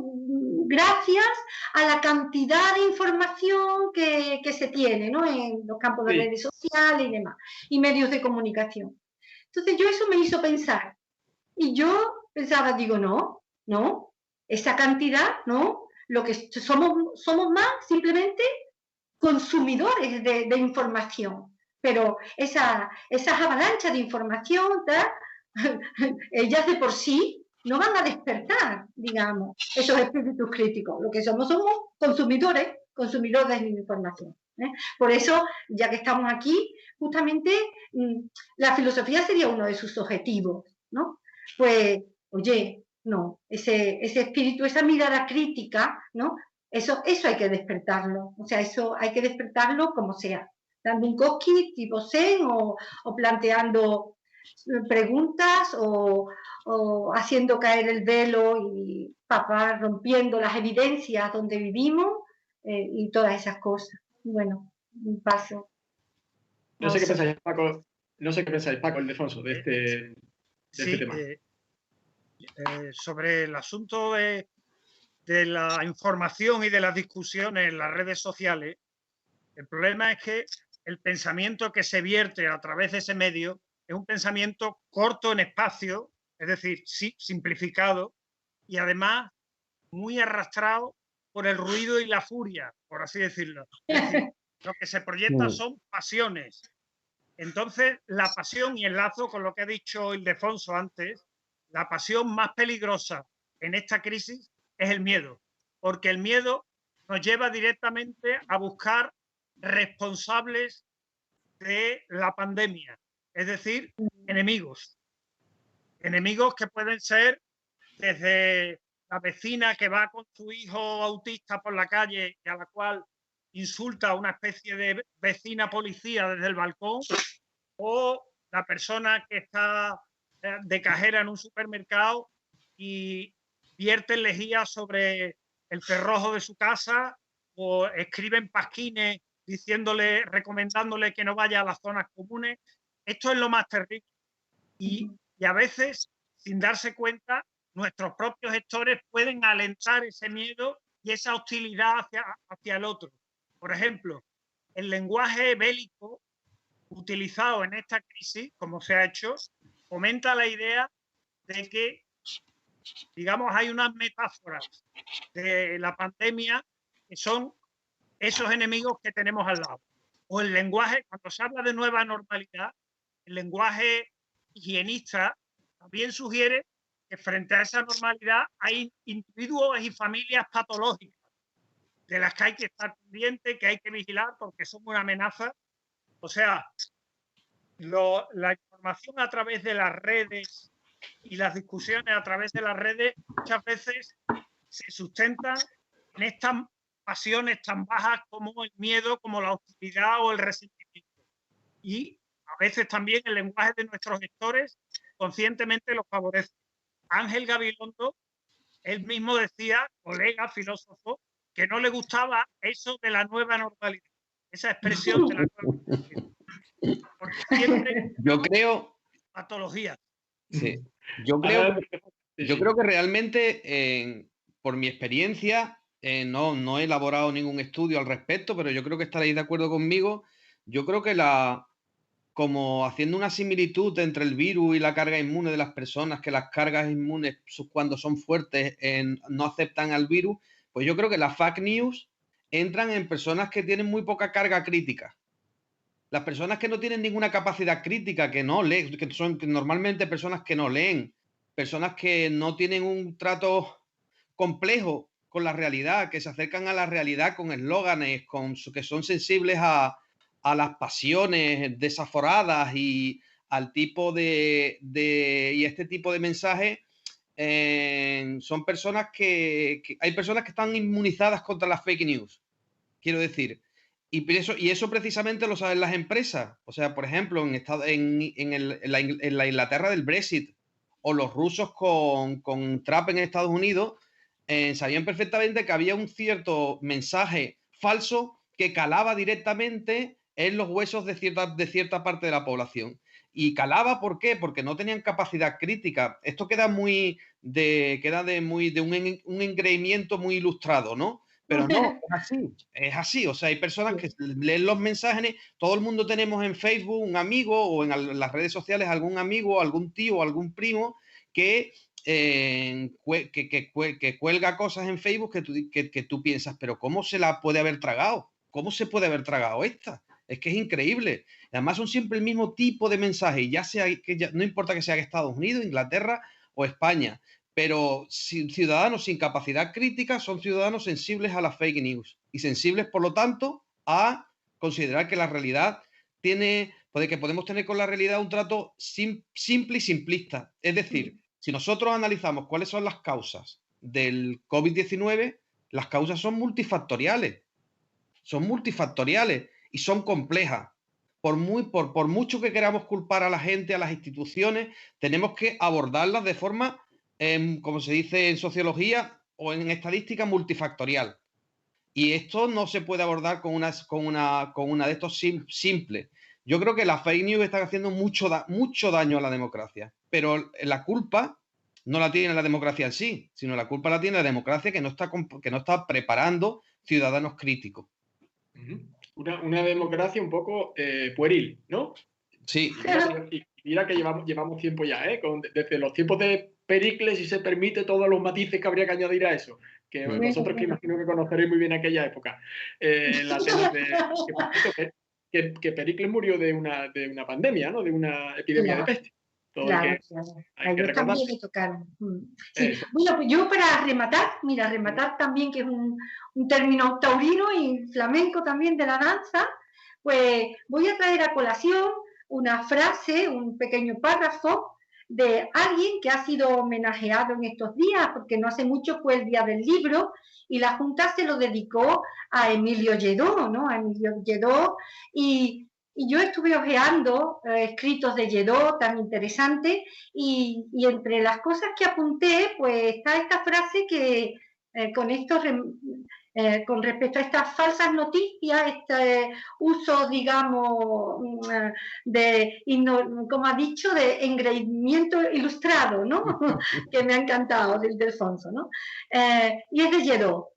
gracias a la cantidad de información que se tiene, ¿no? En los campos de redes sociales y demás, y medios de comunicación. Entonces eso me hizo pensar. Y yo pensaba, digo, no, esa cantidad, no, lo que somos más simplemente consumidores de información. Pero esas avalanchas de información, ellas de por sí no van a despertar, digamos, esos espíritus críticos. Lo que somos consumidores de información. Por eso, ya que estamos aquí, justamente la filosofía sería uno de sus objetivos, ¿no? Pues, oye, no, ese espíritu, esa mirada crítica, ¿no? Eso hay que despertarlo, o sea, eso hay que despertarlo como sea, dando un cosquín tipo Zen o planteando preguntas o haciendo caer el velo y rompiendo las evidencias donde vivimos y todas esas cosas. Bueno, un paso. No sé qué pensáis, Paco, Ildefonso, de este tema. Sobre el asunto de de la información y de las discusiones en las redes sociales, el problema es que el pensamiento que se vierte a través de ese medio es un pensamiento corto en espacio, es decir, sí, simplificado, y además muy arrastrado por el ruido y la furia, por así decirlo. Es decir, lo que se proyecta son pasiones. Entonces, la pasión, y enlazo con lo que ha dicho Ildefonso antes, la pasión más peligrosa en esta crisis es el miedo, porque el miedo nos lleva directamente a buscar responsables de la pandemia, es decir, enemigos. Enemigos que pueden ser desde la vecina que va con su hijo autista por la calle y a la cual insulta a una especie de vecina policía desde el balcón, o la persona que está de cajera en un supermercado y vierte lejía sobre el cerrojo de su casa, o escriben pasquines diciéndole, recomendándole que no vaya a las zonas comunes. Esto es lo más terrible. Y a veces, sin darse cuenta, nuestros propios gestores pueden alentar ese miedo y esa hostilidad hacia el otro. Por ejemplo, el lenguaje bélico utilizado en esta crisis, como se ha hecho, fomenta la idea de que, digamos, hay unas metáforas de la pandemia que son esos enemigos que tenemos al lado. O el lenguaje, cuando se habla de nueva normalidad, el lenguaje higienista también sugiere que frente a esa normalidad hay individuos y familias patológicas de las que hay que estar pendientes, que hay que vigilar porque son una amenaza. O sea, la información a través de las redes y las discusiones a través de las redes muchas veces se sustentan en estas pasiones tan bajas como el miedo, como la hostilidad o el resentimiento. Y a veces también el lenguaje de nuestros gestores conscientemente los favorece. Ángel Gabilondo, él mismo decía, colega filósofo, que no le gustaba eso de la nueva normalidad, esa expresión de la nueva normalidad. Porque siempre yo creo patologías. Sí. Yo creo que realmente, por mi experiencia, no he elaborado ningún estudio al respecto, pero yo creo que estaréis de acuerdo conmigo. Yo creo que como haciendo una similitud entre el virus y la carga inmune de las personas, que las cargas inmunes cuando son fuertes no aceptan al virus, pues yo creo que las fake news entran en personas que tienen muy poca carga crítica. Las personas que no tienen ninguna capacidad crítica, que no leen, que son normalmente personas que no leen, personas que no tienen un trato complejo con la realidad, que se acercan a la realidad con eslóganes, que son sensibles a las pasiones desaforadas y al tipo y este tipo de mensajes, son personas que hay personas que están inmunizadas contra las fake news, quiero decir. Y eso precisamente lo saben las empresas. O sea, por ejemplo, en la Inglaterra del Brexit, o los rusos con Trump en Estados Unidos, sabían perfectamente que había un cierto mensaje falso que calaba directamente en los huesos de cierta parte de la población. Y calaba, ¿por qué? Porque no tenían capacidad crítica. Esto queda un engreimiento muy ilustrado, ¿no? Pero no, es así. O sea, hay personas que leen los mensajes, todo el mundo tenemos en Facebook un amigo, o en las redes sociales algún amigo, algún tío, algún primo que cuelga cosas en Facebook que tú piensas, pero ¿cómo se la puede haber tragado? ¿Cómo se puede haber tragado esta? Es que es increíble. Además son siempre el mismo tipo de mensaje, no importa que sea Estados Unidos, Inglaterra o España. Pero ciudadanos sin capacidad crítica son ciudadanos sensibles a las fake news y sensibles, por lo tanto, a considerar que la realidad que podemos tener con la realidad un trato simple y simplista. Es decir, si nosotros analizamos cuáles son las causas del COVID-19, las causas son multifactoriales. Son multifactoriales y son complejas. Por mucho que queramos culpar a la gente, a las instituciones, tenemos que abordarlas de forma, como se dice en sociología o en estadística, multifactorial. Y esto no se puede abordar con una de estos simples. Yo creo que las fake news están haciendo mucho daño a la democracia, pero la culpa no la tiene la democracia en sí, sino la culpa la tiene la democracia que no está preparando ciudadanos críticos. Una democracia un poco pueril, ¿no? Sí. Y mira que llevamos tiempo ya, desde los tiempos de Pericles, si se permite, todos los matices que habría que añadir a eso. Que vosotros que imagino que conoceréis muy bien aquella época. La tesis que Pericles murió de una pandemia, ¿no? De una epidemia de peste. Claro. Hay que recordar. También me tocaron. Sí. Bueno, pues yo para rematar también, que es un término taurino y flamenco también de la danza, pues voy a traer a colación una frase, un pequeño párrafo de alguien que ha sido homenajeado en estos días, porque no hace mucho fue el Día del Libro, y la Junta se lo dedicó a Emilio Lledó, ¿no? A Emilio Lledó, y yo estuve hojeando escritos de Lledó tan interesantes, y entre las cosas que apunté, pues está esta frase que con respecto a estas falsas noticias, este uso, digamos, como ha dicho, de engreimiento ilustrado, ¿no? Que me ha encantado, del Ildefonso, ¿no? Y es de Lledó,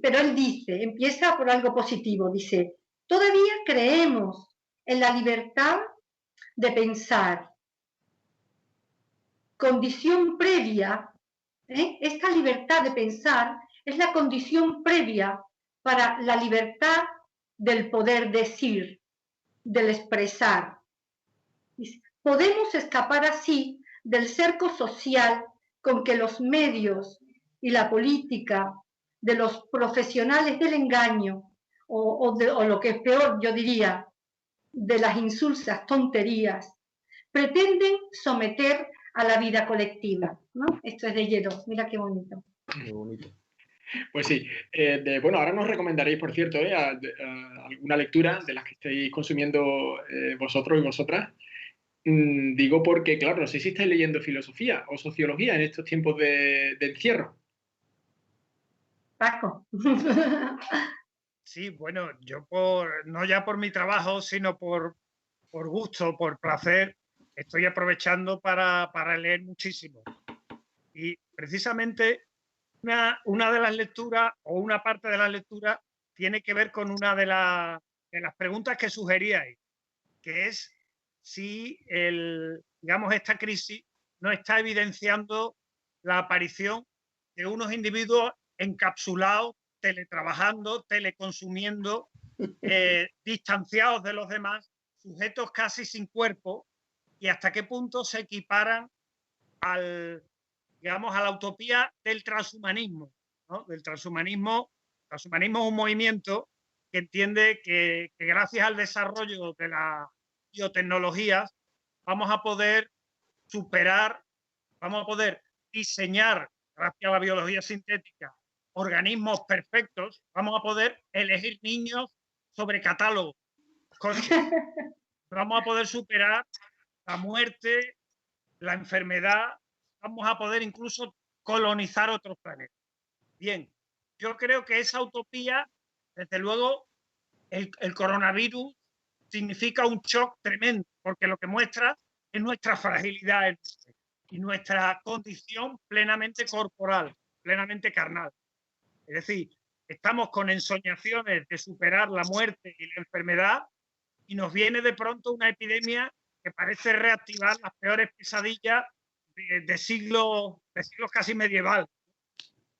pero él dice, empieza por algo positivo, dice: todavía creemos en la libertad de pensar, condición previa, esta libertad de pensar es la condición previa para la libertad del poder decir, del expresar. Podemos escapar así del cerco social con que los medios y la política de los profesionales del engaño, o lo que es peor, yo diría, de las insulsas tonterías, pretenden someter a la vida colectiva, ¿no? Esto es de Lledó, mira qué bonito. Qué bonito. Pues sí. Bueno, ahora nos recomendaréis, por cierto, alguna lectura de las que estéis consumiendo vosotros y vosotras. Digo porque, claro, no sé si estáis leyendo filosofía o sociología en estos tiempos de encierro. Paco. Sí, bueno, yo no ya por mi trabajo, sino por gusto, por placer, estoy aprovechando para leer muchísimo. Y precisamente una de las lecturas, o una parte de la lectura, tiene que ver con una de las preguntas que sugeríais, que es si digamos, esta crisis no está evidenciando la aparición de unos individuos encapsulados, teletrabajando, teleconsumiendo, distanciados de los demás, sujetos casi sin cuerpo, y hasta qué punto se equiparan digamos, a la utopía del transhumanismo, ¿no? Del transhumanismo. El transhumanismo es un movimiento que entiende que gracias al desarrollo de las biotecnologías vamos a poder superar, vamos a poder diseñar, gracias a la biología sintética, organismos perfectos, vamos a poder elegir niños sobre catálogos, vamos a poder superar la muerte, la enfermedad, vamos a poder incluso colonizar otros planetas. Bien, yo creo que esa utopía, desde luego, el coronavirus significa un shock tremendo, porque lo que muestra es nuestra fragilidad y nuestra condición plenamente corporal, plenamente carnal. Es decir, estamos con ensoñaciones de superar la muerte y la enfermedad, y nos viene de pronto una epidemia que parece reactivar las peores pesadillas de siglos casi medievales.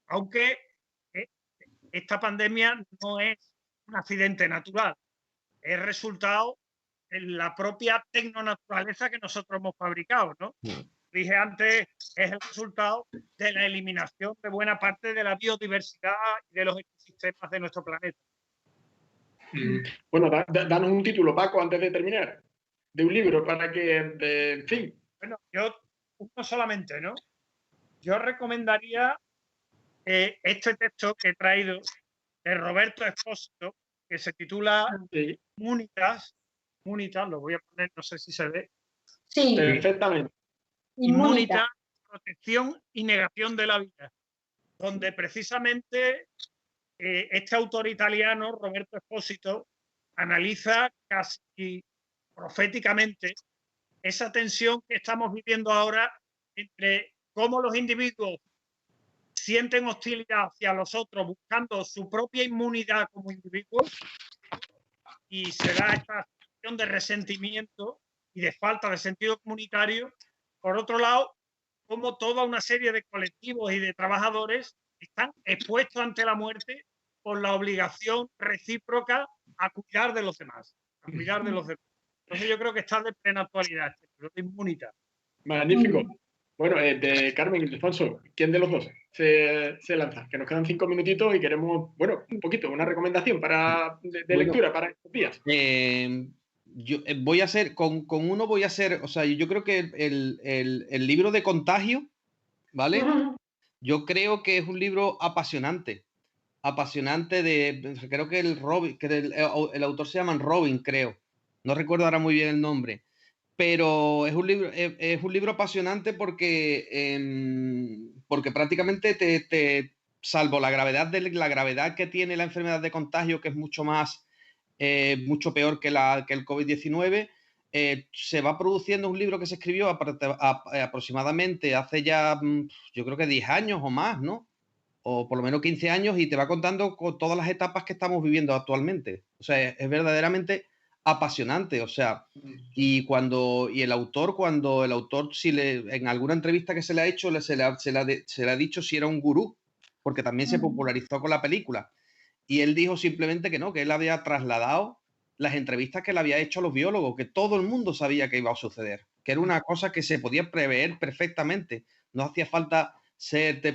Aunque esta pandemia no es un accidente natural, es resultado de la propia tecnonaturaleza que nosotros hemos fabricado, ¿no? Dije antes, es el resultado de la eliminación de buena parte de la biodiversidad y de los ecosistemas de nuestro planeta. Bueno, danos un título, Paco, antes de terminar, de un libro para que, en fin. Bueno, yo uno solamente, ¿no? Yo recomendaría este texto que he traído de Roberto Espósito, que se titula Munitas, lo voy a poner, no sé si se ve. Sí. Perfectamente. Inmunita, protección y negación de la vida, donde precisamente este autor italiano, Roberto Espósito, analiza casi proféticamente esa tensión que estamos viviendo ahora entre cómo los individuos sienten hostilidad hacia los otros buscando su propia inmunidad como individuos, y se da esta situación de resentimiento y de falta de sentido comunitario. Por otro lado, como toda una serie de colectivos y de trabajadores están expuestos ante la muerte por la obligación recíproca a cuidar de los demás, a cuidar de los demás. Entonces yo creo que está de plena actualidad este libro de Inmunidad. Magnífico. Bueno, de Carmen y Ildefonso, ¿quién de los dos se lanza? Que nos quedan 5 minutitos y queremos, bueno, un poquito, una recomendación de lectura para estos días. Yo voy a hacer, con uno voy a hacer, o sea, yo creo que el libro de Contagio, ¿vale? Yo creo que es un libro apasionante creo que el autor se llama Robin, creo. No recuerdo ahora muy bien el nombre. Pero es un libro apasionante porque prácticamente salvo la gravedad que tiene la enfermedad de contagio, que es mucho peor que el COVID-19, se va produciendo un libro que se escribió aproximadamente hace ya, yo creo que 10 años o más, ¿no? O por lo menos 15 años, y te va contando con todas las etapas que estamos viviendo actualmente. O sea, es verdaderamente apasionante, o sea, y el autor, en alguna entrevista que se le ha hecho, se le ha dicho si era un gurú, porque también se popularizó con la película, y él dijo simplemente que no, que él había trasladado las entrevistas que le había hecho a los biólogos, que todo el mundo sabía que iba a suceder, que era una cosa que se podía prever perfectamente, no hacía falta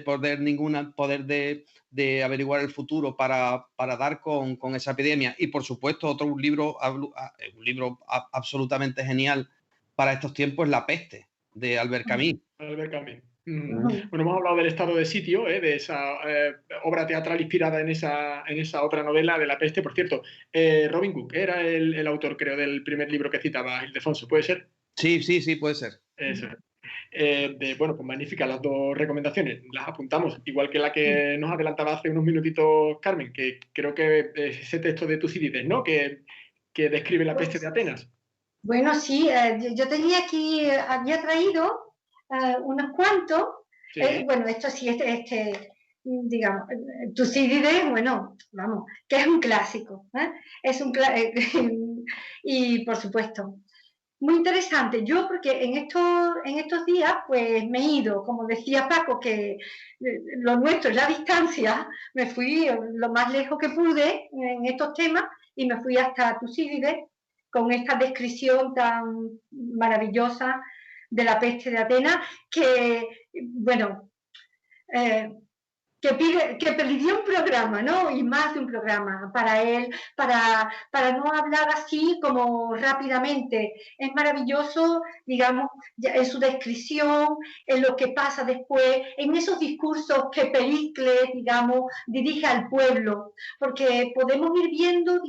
poder de averiguar el futuro para dar con esa epidemia. Y por supuesto, un libro absolutamente genial para estos tiempos es La peste, de Albert Camus. Albert Camus. Bueno, hemos hablado del estado de sitio, de esa obra teatral inspirada en esa otra novela de La peste. Por cierto, Robin Cook era el autor, creo, del primer libro que citaba Ildefonso, ¿puede ser? Sí, puede ser. Eso. Bueno, pues magníficas las dos recomendaciones, las apuntamos, igual que la que nos adelantaba hace unos minutitos Carmen, que creo que es ese texto de Tucídides, ¿no? Que describe la peste de Atenas. Bueno, sí, yo tenía aquí, había traído unos cuantos, Sí. Bueno, esto sí, digamos, Tucídides, bueno, vamos, que es un clásico, es un y por supuesto, muy interesante. Yo, porque en estos días, pues me he ido, como decía Paco, que lo nuestro es la distancia, me fui lo más lejos que pude en estos temas y me fui hasta Tucídides con esta descripción tan maravillosa de la peste de Atenas, que, bueno, que pidió un programa, ¿no? Y más de un programa para él, para no hablar así como rápidamente. Es maravilloso, digamos, en su descripción, en lo que pasa después, en esos discursos que Pericles, digamos, dirige al pueblo, porque podemos ir viendo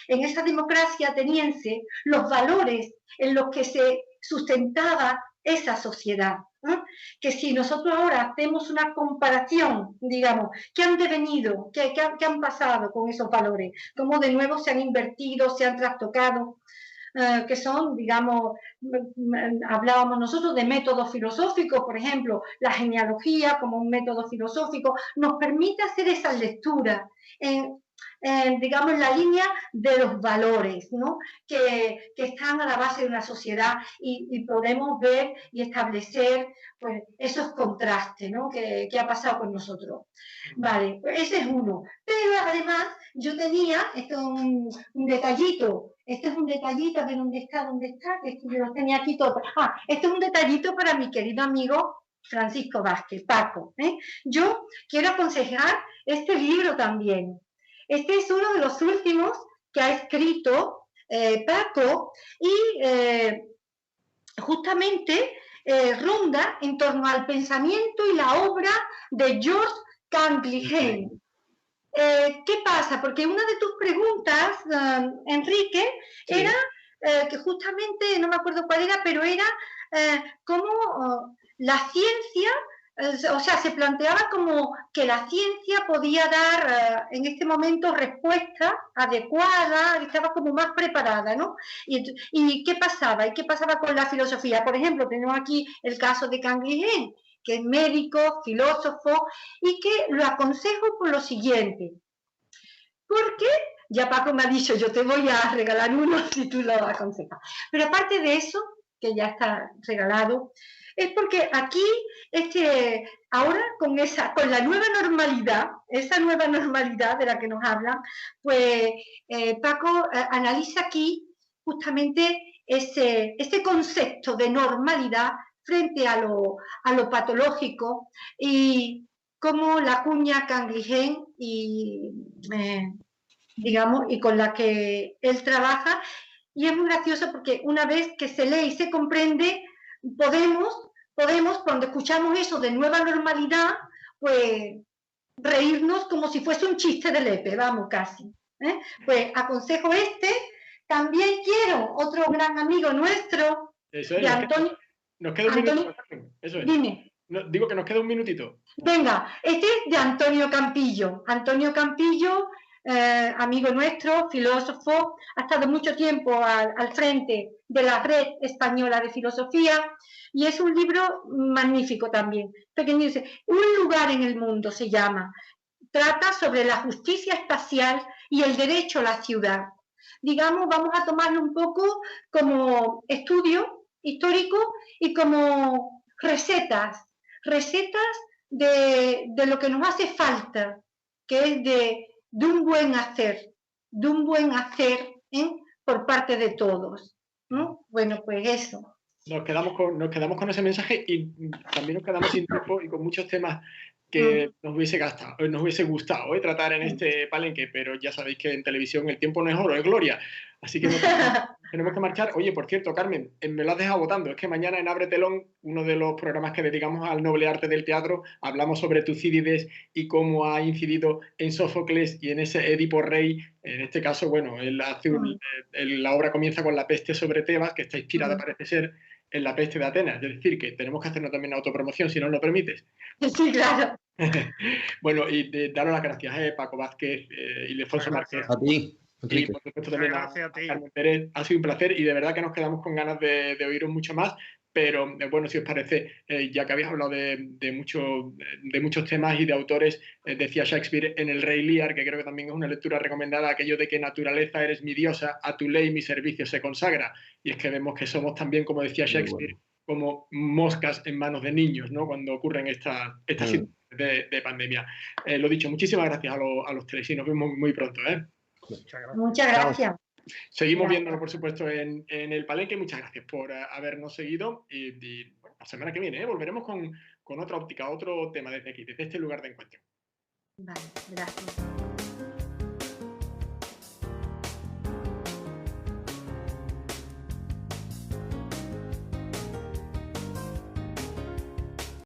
en esa democracia ateniense los valores en los que se sustentaba esa sociedad. Que si nosotros ahora hacemos una comparación, digamos, ¿qué han devenido? ¿Qué han pasado con esos valores? ¿Cómo de nuevo se han invertido, se han trastocado? Que son, digamos, hablábamos nosotros de métodos filosóficos, por ejemplo, la genealogía como un método filosófico nos permite hacer esas lecturas digamos, en la línea de los valores, ¿no? que están a la base de una sociedad y podemos ver y establecer pues, esos contrastes, ¿no? que ha pasado con nosotros. Vale, pues ese es uno. Pero además yo tenía, esto es un detallito, este es un detallito, a ver dónde está, que yo lo tenía aquí todo. Este es un detallito para mi querido amigo Francisco Vázquez, Paco. Yo quiero aconsejar este libro también. Este es uno de los últimos que ha escrito Paco y justamente ronda en torno al pensamiento y la obra de George Cantley. ¿Qué pasa? Porque una de tus preguntas, Enrique, sí, era que justamente, no me acuerdo cuál era, pero era cómo la ciencia... o sea, se planteaba como que la ciencia podía dar en este momento respuesta adecuada, estaba como más preparada, ¿no? ¿Y qué pasaba? ¿Y qué pasaba con la filosofía? Por ejemplo, tenemos aquí el caso de Canguilhem, que es médico, filósofo, y que lo aconsejo por lo siguiente. Porque ya Paco me ha dicho, yo te voy a regalar uno si tú lo aconsejas. Pero aparte de eso, que ya está regalado, es porque aquí, ahora con la nueva normalidad, esa nueva normalidad de la que nos hablan, pues Paco analiza aquí justamente ese concepto de normalidad frente a lo patológico y cómo la cuña Cangrigén digamos, y con la que él trabaja, y es muy gracioso porque una vez que se lee y se comprende, podemos, cuando escuchamos eso de nueva normalidad, pues reírnos como si fuese un chiste de Lepe, vamos, casi. Pues aconsejo también quiero otro gran amigo nuestro, eso es, de Antonio. Nos queda un minutito. Eso es. Dime. No, digo que nos queda un minutito. Venga, este es de Antonio Campillo. Antonio Campillo, amigo nuestro, filósofo, ha estado mucho tiempo al frente de la Red Española de Filosofía y es un libro magnífico también. Pequeño, dice, Un lugar en el mundo se llama. Trata sobre la justicia espacial y el derecho a la ciudad. Digamos, vamos a tomarlo un poco como estudio histórico y como recetas de lo que nos hace falta, que es de un buen hacer, por parte de todos, ¿no? Bueno, pues eso. Nos quedamos con ese mensaje y también nos quedamos sin tiempo y con muchos temas que nos hubiese gustado tratar en este palenque, pero ya sabéis que en televisión el tiempo no es oro, es gloria. Así que tenemos que marchar. Oye, por cierto, Carmen, me lo has dejado votando. Es que mañana en Abre Telón, uno de los programas que dedicamos al noble arte del teatro, hablamos sobre Tucídides y cómo ha incidido en Sófocles y en ese Edipo Rey. En este caso, bueno, la obra comienza con la peste sobre Tebas, que está inspirada, parece ser, en la peste de Atenas. Es decir, que tenemos que hacernos también autopromoción, si no lo permites. Sí, claro. Bueno, y daros las gracias, Paco Vázquez y Ildefonso Márquez. A ti. Y por supuesto también a Carmen Pérez. Ha sido un placer y de verdad que nos quedamos con ganas de oíros mucho más. Pero bueno, si os parece, ya que habéis hablado de muchos temas y de autores, decía Shakespeare en El Rey Lear, que creo que también es una lectura recomendada, aquello de que naturaleza eres mi diosa, a tu ley mi servicio se consagra. Y es que vemos que somos también, como decía Shakespeare, como moscas en manos de niños, ¿no? Cuando ocurren estas situaciones de pandemia. Lo dicho, muchísimas gracias a los tres y nos vemos muy pronto. Muchas gracias. Seguimos viéndonos, por supuesto, en el palenque. Muchas gracias por habernos seguido y bueno, la semana que viene volveremos con otra óptica, otro tema desde aquí, desde este lugar de encuentro. Vale, gracias.